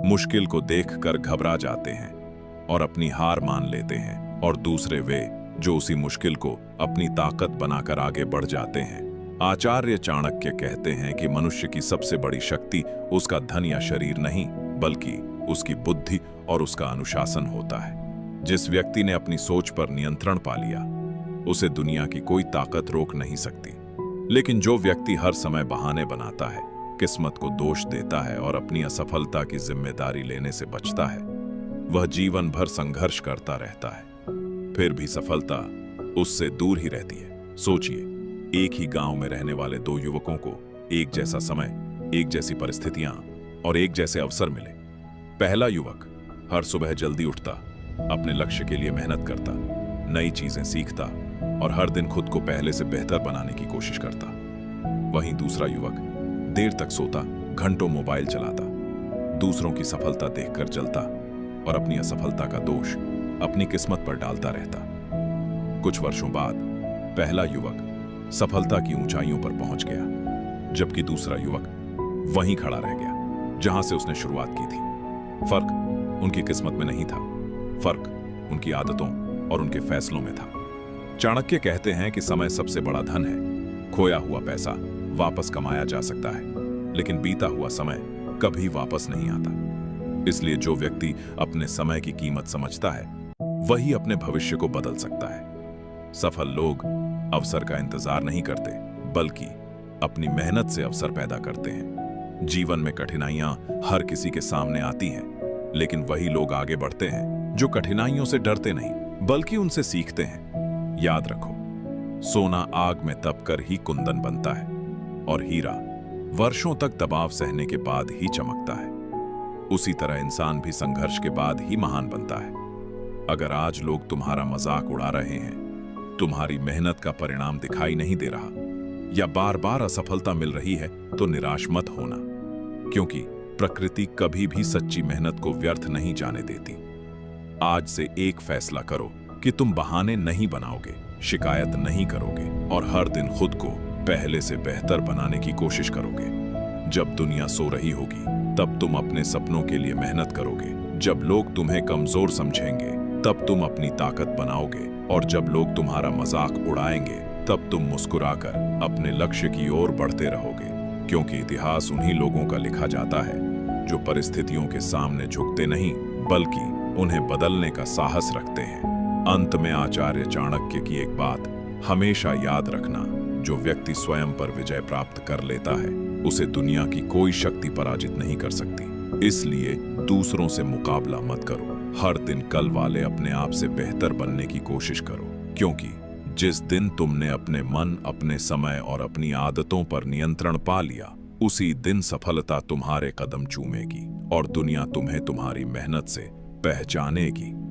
मुश्किल को देखकर घबरा जाते हैं और अपनी हार मान लेते हैं, और दूसरे वे जो उसी मुश्किल को अपनी ताकत बनाकर आगे बढ़ जाते हैं। आचार्य चाणक्य कहते हैं कि मनुष्य की सबसे बड़ी शक्ति उसका धन या शरीर नहीं, बल्कि उसकी बुद्धि और उसका अनुशासन होता है। जिस व्यक्ति ने अपनी सोच पर नियंत्रण पा लिया, उसे दुनिया की कोई ताकत रोक नहीं सकती। लेकिन जो व्यक्ति हर समय बहाने बनाता है, किस्मत को दोष देता है और अपनी असफलता की जिम्मेदारी लेने से बचता है, वह जीवन भर संघर्ष करता रहता है, फिर भी सफलता उससे दूर ही रहती है। सोचिए, एक ही गांव में रहने वाले दो युवकों को एक जैसा समय, एक जैसी परिस्थितियां और एक जैसे अवसर मिले। पहला युवक हर सुबह जल्दी उठता, अपने लक्ष्य के लिए मेहनत करता, नई चीजें सीखता और हर दिन खुद को पहले से बेहतर बनाने की कोशिश करता। वहीं दूसरा युवक देर तक सोता, घंटों मोबाइल चलाता, दूसरों की सफलता देखकर जलता और अपनी असफलता का दोष अपनी किस्मत पर डालता रहता। कुछ वर्षों बाद पहला युवक सफलता की ऊंचाइयों पर पहुंच गया, जबकि दूसरा युवक वहीं खड़ा रह गया जहां से उसने शुरुआत की थी। फर्क उनकी किस्मत में नहीं था, फर्क उनकी आदतों और उनके फैसलों में था। चाणक्य कहते हैं कि समय सबसे बड़ा धन है। खोया हुआ पैसा वापस कमाया जा सकता है, लेकिन बीता हुआ समय कभी वापस नहीं आता। इसलिए जो व्यक्ति अपने समय की कीमत समझता है, वही अपने भविष्य को बदल सकता है। सफल लोग अवसर का इंतजार नहीं करते, बल्कि अपनी मेहनत से अवसर पैदा करते हैं। जीवन में कठिनाइयां हर किसी के सामने आती हैं, लेकिन वही लोग आगे बढ़ते हैं जो कठिनाइयों से डरते नहीं, बल्कि उनसे सीखते हैं। याद रखो, सोना आग में तपकर ही कुंदन बनता है और हीरा वर्षों तक दबाव सहने के बाद ही चमकता है। उसी तरह इंसान भी संघर्ष के बाद ही महान बनता है। अगर आज लोग तुम्हारा मजाक उड़ा रहे हैं, तुम्हारी मेहनत का परिणाम दिखाई नहीं दे रहा या बार बार असफलता मिल रही है, तो निराश मत होना, क्योंकि प्रकृति कभी भी सच्ची मेहनत को व्यर्थ नहीं जाने देती। आज से एक फैसला करो कि तुम बहाने नहीं बनाओगे, शिकायत नहीं करोगे और हर दिन खुद को पहले से बेहतर बनाने की कोशिश करोगे। जब दुनिया सो रही होगी, तब तुम अपने सपनों के लिए मेहनत करोगे। जब लोग तुम्हें कमजोर समझेंगे, तब तुम अपनी ताकत बनाओगे, और जब लोग तुम्हारा मजाक उड़ाएंगे, तब तुम मुस्कुराकर अपने लक्ष्य की ओर बढ़ते रहोगे। क्योंकि इतिहास उन्हीं लोगों का लिखा जाता है जो परिस्थितियों के सामने झुकते नहीं, बल्कि उन्हें बदलने का साहस रखते हैं। अंत में आचार्य चाणक्य की एक बात हमेशा याद रखना, जो व्यक्ति स्वयं पर विजय प्राप्त कर लेता है, उसे दुनिया की कोई शक्ति पराजित नहीं कर सकती। इसलिए दूसरों से मुकाबला मत करो, हर दिन कल वाले अपने आप से बेहतर बनने की कोशिश करो। क्योंकि जिस दिन तुमने अपने मन, अपने समय और अपनी आदतों पर नियंत्रण पा लिया, उसी दिन सफलता तुम्हारे कदम चूमेगी और दुनिया तुम्हें तुम्हारी मेहनत से पहचानेगी।